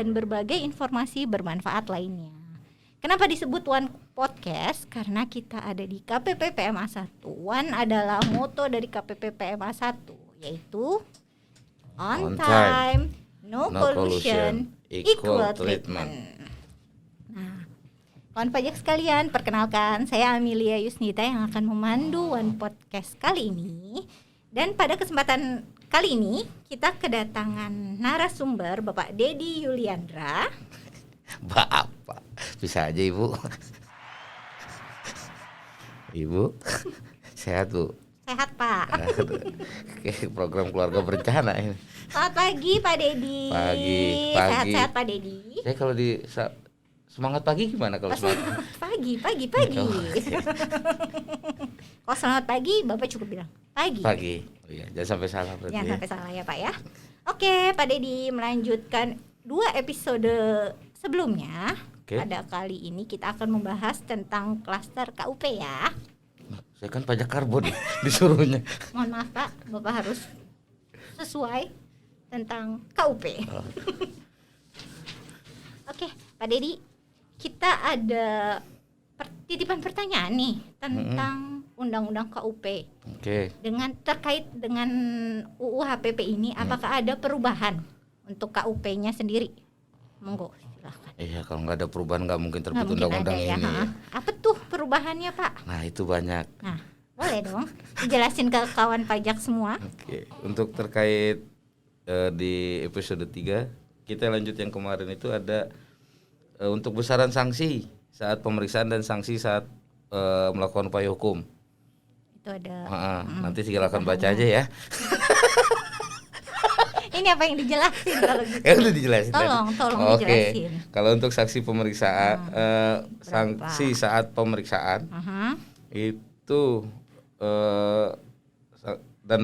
dan berbagai informasi bermanfaat lainnya. Kenapa disebut One Podcast? Karena kita ada di KPP PMA 1. One adalah moto dari KPP PMA 1, yaitu On time, no pollution, equal treatment. Nah, kawan pajak sekalian, perkenalkan saya Amelia Yusnita yang akan memandu One Podcast kali ini. Dan pada kesempatan kali ini kita kedatangan narasumber Bapak Dedi Yuliandra. Bapak, bisa aja Ibu. Ibu, sehat Bu? Sehat Pak. Program keluarga berencana ini. Selamat pagi Pak Dedi. Pagi. Sehat-sehat Pak Dedi. Saya kalau di semangat pagi gimana kalau semangat? Pagi. Oh, Kalau selamat pagi Bapak cukup bilang pagi. Oh iya, jangan sampai salah berarti. Jangan sampai salah ya Pak ya. Oke, Pak Dedi melanjutkan 2 episode sebelumnya. Pada kali ini kita akan membahas tentang klaster KUP ya. Saya kan pajak karbon disuruhnya. Mohon maaf Pak, Bapak harus sesuai tentang KUP. Oke, Pak Dedi, kita ada titipan pertanyaan nih tentang Undang-Undang KUP. Dengan terkait dengan UU HPP ini, apakah ada perubahan untuk KUP-nya sendiri? Monggo, silahkan. Iya, kalau nggak ada perubahan nggak mungkin terbit undang-undang ini. Ya. Apa tuh perubahannya Pak? Nah itu banyak. Nah, boleh dong dijelasin ke kawan pajak semua. Oke. Untuk terkait di episode 3 kita lanjut yang kemarin itu ada untuk besaran sanksi saat pemeriksaan dan sanksi saat melakukan upaya hukum. Itu ada. Nanti silakan baca aja ya. Ini apa yang dijelasin kalau gitu? Udah dijelasin. Tolong dijelasin. Kalau untuk saksi pemeriksaan, sanksi saat pemeriksaan itu dan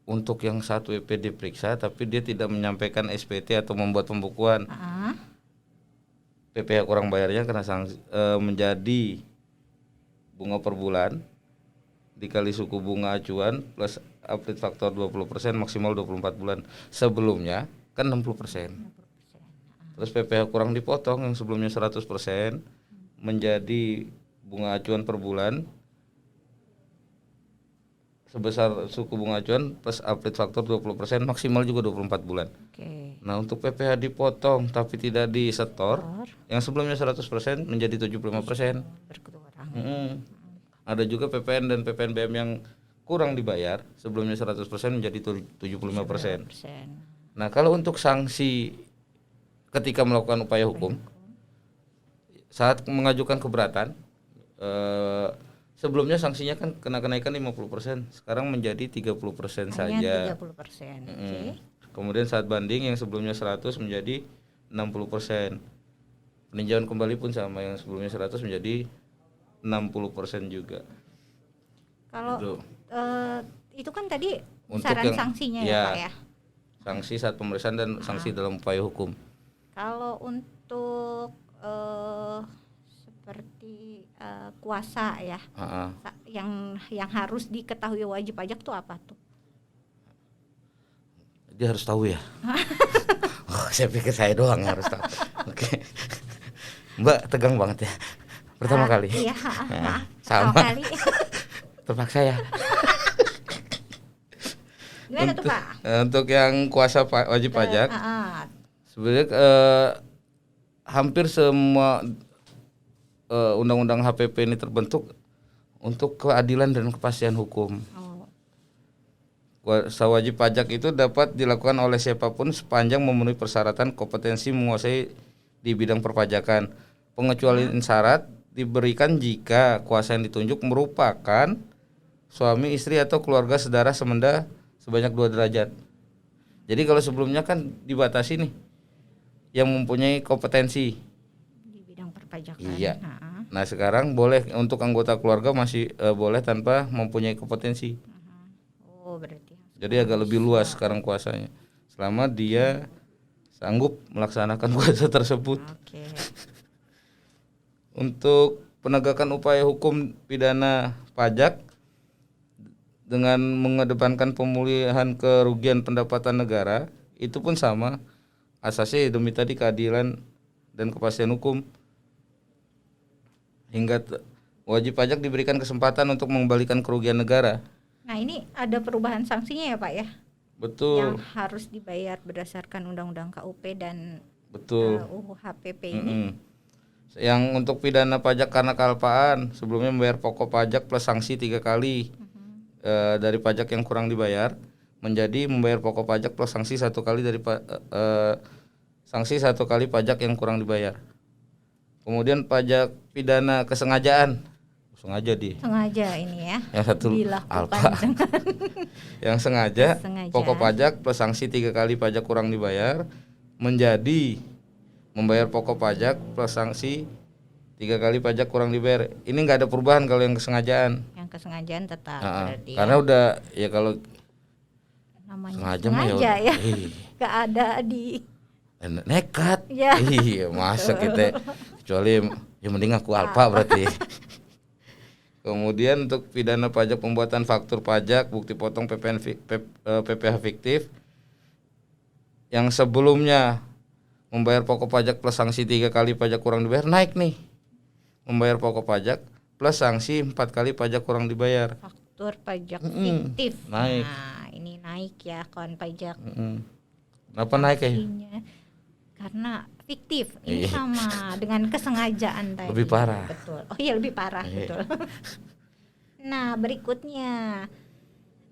untuk yang satu WP diperiksa tapi dia tidak menyampaikan SPT atau membuat pembukuan, PPh kurang bayarnya kena sanksi menjadi bunga per bulan dikali suku bunga acuan plus update faktor 20% maksimal 24 bulan. Sebelumnya kan 60%. Terus PPh kurang dipotong yang sebelumnya 100% menjadi bunga acuan per bulan sebesar suku bunga acuan plus update faktor 20% maksimal juga 24 bulan. Nah, untuk PPh dipotong tapi tidak disetor yang sebelumnya 100% menjadi 75%. Ada juga PPN dan PPNBM yang kurang dibayar sebelumnya 100% menjadi 75%. Nah, kalau untuk sanksi ketika melakukan upaya hukum saat mengajukan keberatan, sebelumnya sanksinya kan kena kenaikan 50%, sekarang menjadi 30% saja. 30%. Kemudian saat banding yang sebelumnya 100 menjadi 60%. Peninjauan kembali pun sama, yang sebelumnya 100 menjadi 60% juga. Kalau itu kan tadi saran sanksinya ya Pak ya. Sanksi saat pemeriksaan dan sanksi dalam upaya hukum. Kalau untuk seperti kuasa ya, yang harus diketahui wajib pajak tuh apa tuh? Dia harus tahu ya. Saya pikir saya doang yang harus tahu. Oke. Mbak tegang banget ya. Pertama kali. Iya, sama kali. Terpaksa ya. Gimana tuh Pak? Untuk yang kuasa wajib pajak, sebenarnya hampir semua undang-undang HPP ini terbentuk untuk keadilan dan kepastian hukum. Kuasa wajib pajak itu dapat dilakukan oleh siapapun sepanjang memenuhi persyaratan kompetensi menguasai di bidang perpajakan. Pengecualian syarat diberikan jika kuasa yang ditunjuk merupakan suami, istri atau keluarga sedarah semenda sebanyak 2 derajat. Jadi kalau sebelumnya kan dibatasi nih yang mempunyai kompetensi di bidang perpajakan. Iya. Nah sekarang boleh untuk anggota keluarga masih boleh tanpa mempunyai kompetensi. Berarti. Jadi agak lebih luas sekarang kuasanya. Selama dia sanggup melaksanakan kuasa tersebut. Untuk penegakan upaya hukum pidana pajak dengan mengedepankan pemulihan kerugian pendapatan negara, itu pun sama. asasi demi tadi keadilan dan kepastian hukum. Hingga wajib pajak diberikan kesempatan untuk mengembalikan kerugian negara. Nah, ini ada perubahan sanksinya ya Pak ya? Betul. Yang harus dibayar berdasarkan Undang-Undang KUP dan Betul. UU HPP ini. Yang untuk pidana pajak karena kealpaan sebelumnya membayar pokok pajak plus sanksi 3 kali dari pajak yang kurang dibayar, menjadi membayar pokok pajak plus sanksi 1 kali dari sanksi 1 kali pajak yang kurang dibayar. Kemudian pajak pidana kesengajaan, sengaja Ini ya. Yang satu alpa. Yang sengaja pokok pajak plus sanksi 3 kali pajak kurang dibayar, menjadi membayar pokok pajak plus sanksi 3 kali pajak kurang dibayar. Ini nggak ada perubahan kalau yang kesengajaan. Yang kesengajaan tetap berarti. Karena udah ya kalau namanya sengaja ya. Nggak ada di nekat. Ya. Iya, masa kita kecuali ya mending aku alpa berarti. Kemudian untuk pidana pajak pembuatan faktur pajak, bukti potong PPh fiktif yang sebelumnya membayar pokok pajak plus sanksi 3 kali pajak kurang dibayar, naik nih. Membayar pokok pajak plus sanksi 4 kali pajak kurang dibayar. Faktur pajak fiktif. Naik. Nah, ini naik ya kawan pajak. Kenapa naik ya? Karena fiktif. Ini sama dengan kesengajaan tadi. Lebih parah. Betul. Oh iya, lebih parah, betul. Nah, berikutnya.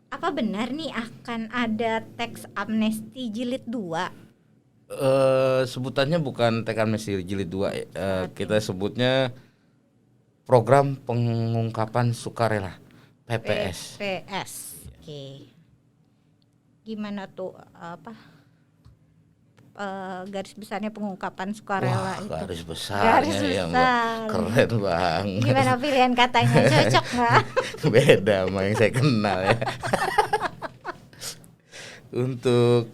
Apa benar nih akan ada teks amnesti jilid 2? Sebutannya bukan teks amnesti jilid 2. Kita sebutnya program pengungkapan sukarela, PPS. Oke. Gimana tuh garis besarnya pengungkapan sukarela itu? Garis besarnya ya, keren banget. Gimana pilihan katanya, cocok nggak? Beda sama yang saya kenal ya. Untuk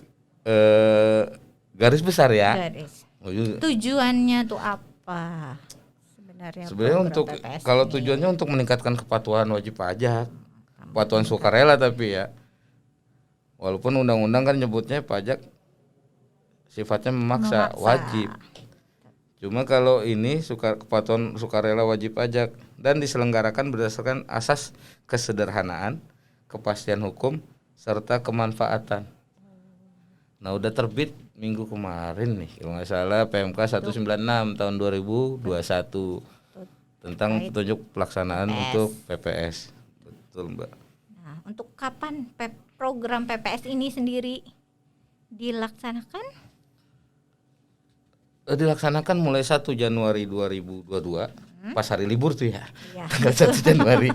garis besar ya. Tujuannya tuh apa sebenarnya? Sebenarnya untuk kalau tujuannya untuk meningkatkan kepatuhan wajib pajak, kepatuhan sukarela, tapi ya walaupun undang-undang kan nyebutnya pajak sifatnya memaksa, wajib. Cuma kalau ini kepatuhan sukarela wajib pajak dan diselenggarakan berdasarkan asas kesederhanaan, kepastian hukum serta kemanfaatan. Nah, udah terbit minggu kemarin nih kalau nggak salah PMK 196 tahun 2021 tentang petunjuk pelaksanaan untuk PPS. Betul, Mbak. Nah, untuk kapan program PPS ini sendiri dilaksanakan? Dilaksanakan mulai 1 Januari 2022 pas hari libur tuh ya. Tanggal 1 Januari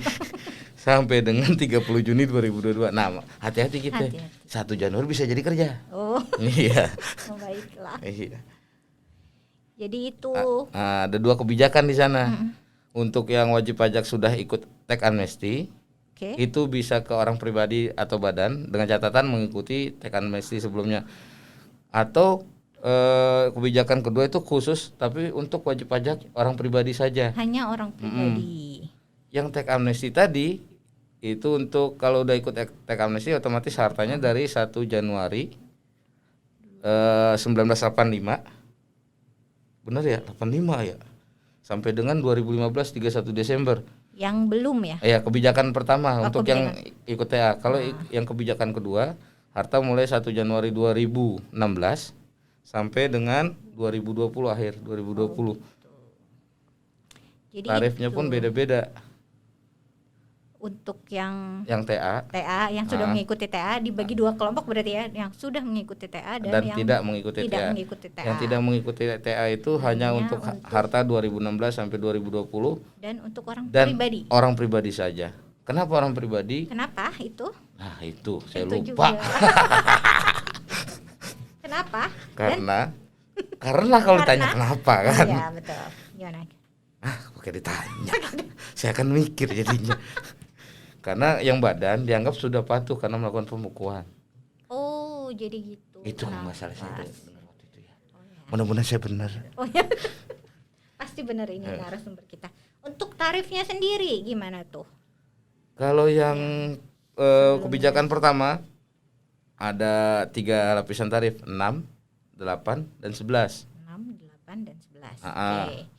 sampai dengan 30 Juni 2022. Nah, hati-hati kita. 1 Januari bisa jadi kerja. Oh. Iya. Oh, baiklah. Iya. Jadi itu ada 2 kebijakan di sana. Untuk yang wajib pajak sudah ikut teks amnesti, itu bisa ke orang pribadi atau badan dengan catatan mengikuti teks amnesti sebelumnya. Atau kebijakan kedua itu khusus tapi untuk wajib pajak orang pribadi saja. Hanya orang pribadi. Yang teks amnesti tadi itu untuk kalau udah ikut teks amnesti otomatis hartanya dari 1 Januari 1985. Benar ya? 85 ya. Sampai dengan 2015 31 Desember. Yang belum ya? Ya, kebijakan pertama untuk yang ikut TA. Kalau yang kebijakan kedua, harta mulai 1 Januari 2016 sampai dengan 2020 akhir 2020. Jadi tarifnya pun beda-beda. Untuk yang TA yang sudah mengikuti TA dibagi 2 kelompok berarti ya, yang sudah mengikuti TA dan yang tidak mengikuti TA. Yang tidak mengikuti TA itu hanya untuk harta 2016 sampai 2020 dan untuk pribadi. Orang pribadi saja. Kenapa orang pribadi? Kenapa itu? Nah, itu saya lupa. Kenapa? Karena kalau ditanya kenapa kan? Iya, betul. Gimana? Oke, ditanya. Saya akan mikir jadinya. Karena yang badan dianggap sudah patuh karena melakukan pembukuan. Oh, jadi gitu. Itu masalah saya benar waktu itu ya. Mudah-mudahan saya benar. Oh ya. Pasti benar ini narasumber kita. Untuk tarifnya sendiri gimana tuh? Kalau yang kebijakan pertama ada 3 lapisan tarif, 6, 8, dan 11. 6, 8, dan 11. Ah, Oke.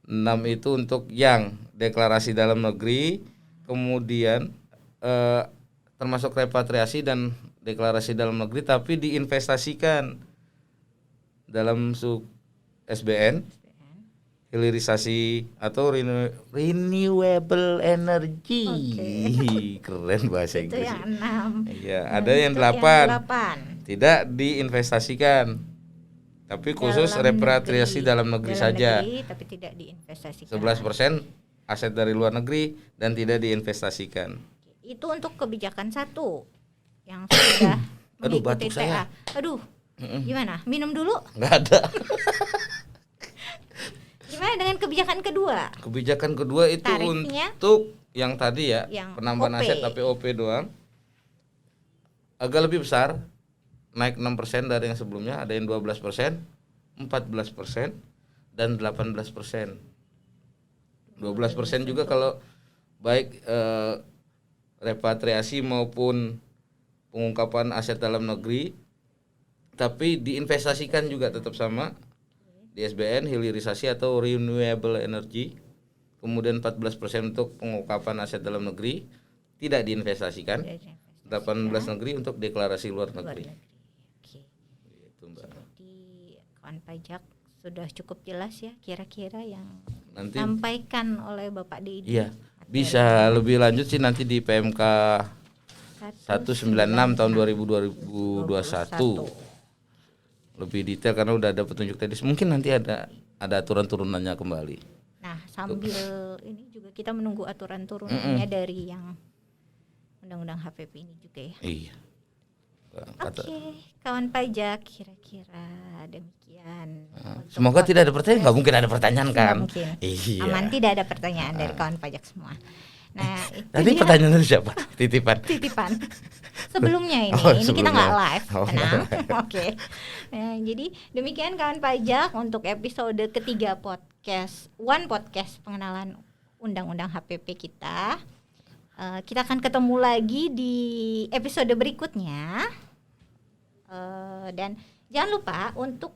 6 itu untuk yang deklarasi dalam negeri, kemudian termasuk repatriasi dan deklarasi dalam negeri tapi diinvestasikan dalam SBN, hilirisasi atau renewable energy. Keren bahasa Itu Inggris. yang 6. Iya, ada yang 8. 8. Tidak diinvestasikan. Tapi khusus repatriasi dalam negeri saja. Negeri, tapi tidak diinvestasikan. 11% aset dari luar negeri dan tidak diinvestasikan. Itu untuk kebijakan 1 yang sudah Aduh, mengikuti batuk saya. Aduh. Gimana? Minum dulu? Nggak ada. Gimana dengan kebijakan kedua? Kebijakan kedua itu Tarifnya? untuk yang tadi ya, Yang penambahan OP. aset tapi OP doang. Agak lebih besar, naik 6% dari yang sebelumnya, ada yang 12%, 14%, dan 18%. 12% juga kalau baik repatriasi maupun pengungkapan aset dalam negeri, tapi diinvestasikan juga tetap sama di SBN, hilirisasi atau renewable energy. Kemudian 14% untuk pengungkapan aset dalam negeri tidak diinvestasikan. 18 negeri untuk deklarasi luar negeri. Oke. Itu, Mbak. Jadi kawan pajak sudah cukup jelas ya kira-kira yang Nanti disampaikan oleh Bapak Dedi. iya, bisa lebih lanjut sih nanti di PMK 196 tahun 2021. Lebih detail karena udah ada petunjuk teknis. Mungkin nanti ada aturan turunannya kembali. Nah, sambil ini juga kita menunggu aturan turunannya dari yang Undang-Undang HPP ini juga ya. Iya. Oke, kawan pajak kira-kira demikian. untuk Semoga tidak ada pertanyaan. podcast. Nggak mungkin ada pertanyaan Nggak kan? mungkin. Iya. Aman, tidak ada pertanyaan dari kawan pajak semua. Nah, itu Tadi dia pertanyaan dari siapa? Titipan. titipan. Sebelumnya ini, Oh, ini kita sebelumnya. nggak live, Oh, tenang. nggak live. Oke. Nah, jadi demikian kawan pajak untuk episode ketiga One Podcast pengenalan Undang-Undang HPP kita. Kita akan ketemu lagi di episode berikutnya. Dan jangan lupa untuk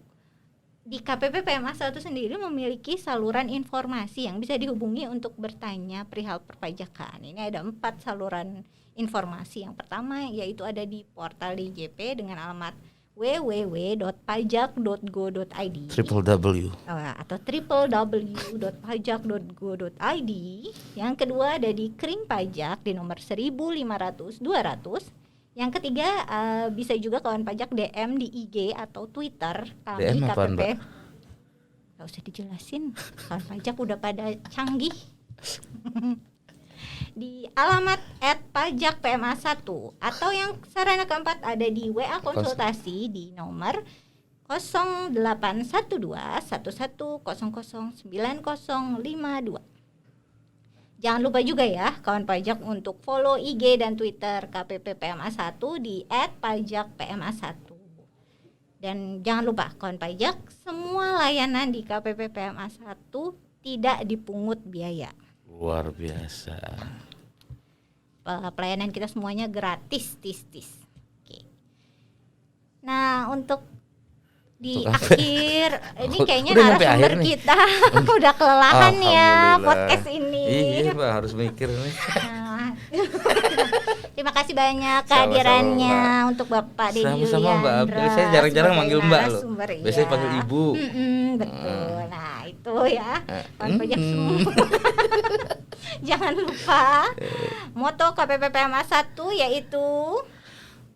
di KPP PMA 1 sendiri memiliki saluran informasi yang bisa dihubungi untuk bertanya perihal perpajakan. Ini ada 4 saluran informasi. Yang pertama yaitu ada di portal DJP dengan alamat www.pajak.go.id www. atau www.pajak.go.id. Yang kedua ada di Krim Pajak di nomor 1.500-200. Yang ketiga bisa juga kawan pajak DM di IG atau Twitter kami DM apaan, KPP. Mbak? Gak usah dijelasin, kawan pajak udah pada canggih. Di alamat @pajakpma1 atau yang sarana keempat ada di WA konsultasi di nomor 081211009052. Jangan lupa juga ya kawan pajak untuk follow IG dan Twitter KPP PMA1 di @pajakpma1. Dan jangan lupa kawan pajak, semua layanan di KPP PMA1 tidak dipungut biaya. Luar biasa. Pelayanan kita semuanya gratis, tis. Oke. Nah, untuk di Untuk apa? akhir ini kayaknya Udah nyampe narasumber akhir nih. kita udah kelelahan ya Alhamdulillah. podcast ini. Iya, Mbak, harus mikir nih. Nah, terima kasih banyak Sama-sama, kehadirannya Mbak. untuk Bapak Dedi Sama-sama, Mbak April. Yuliandra Saya jarang-jarang sebagai manggil Mbak loh. narasumber, Biasanya iya. panggil Ibu. Betul. Nah, itu ya. Kawan pajak Mm. semua. Jangan lupa moto KPP PMA 1 yaitu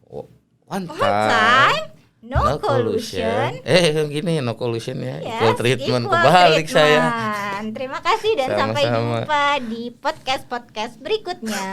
One One time no collusion. Gini no collusion ya. Yes, Equal treatment. equal Kebalik saya. treatment. Terima kasih dan sampai Sama-sama. jumpa di podcast berikutnya.